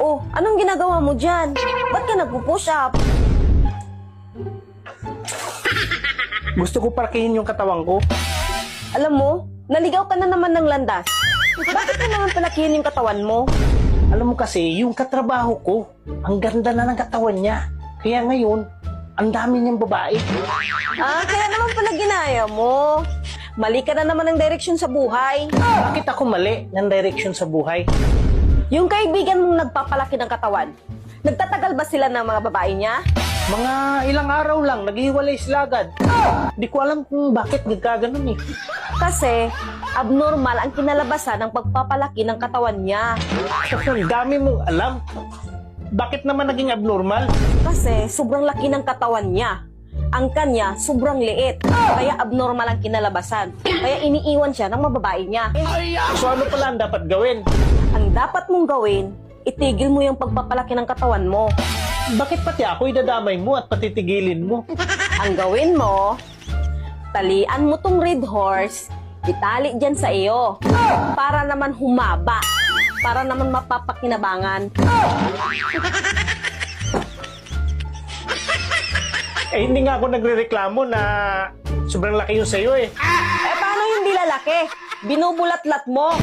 Oh, anong ginagawa mo dyan? Ba't ka nagpo-push up? Gusto ko parakihin yung katawan ko. Alam mo, naligaw ka na naman ng landas. Bakit ka naman palakihin yung katawan mo? Alam mo kasi, yung katrabaho ko, ang ganda na ng katawan niya. Kaya ngayon, ang dami niyang babae. Ah, kaya naman pala ginaya mo. Mali ka na naman ng direksyon sa buhay. Bakit ako mali ng direction sa buhay? Yung kaibigan mong nagpapalaki ng katawan, nagtatagal ba sila ng mga babae niya? Mga ilang araw lang, naghihiwalay sila agad. Di ko alam kung bakit nagkaganon eh. Kasi, abnormal ang kinalabasan ng pagpapalaki ng katawan niya. Ang dami mong alam. Bakit naman naging abnormal? Kasi, sobrang laki ng katawan niya. Ang kanya, sobrang liit. Kaya abnormal ang kinalabasan. Kaya iniiwan siya ng mababae niya. So ano pala ang dapat gawin? Ang dapat mong gawin, itigil mo yung pagpapalaki ng katawan mo. Bakit pati ako idadamay mo at patitigilin mo? Ang gawin mo, talian mo tong red horse, itali dyan sa iyo. Para naman humaba. Para naman mapapakinabangan. Eh hindi nga ako nagrereklamo na sobrang laki yung sayo eh. Eh, paano hindi lalaki? Binubulat-lat mo.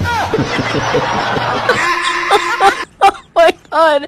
Oh my God.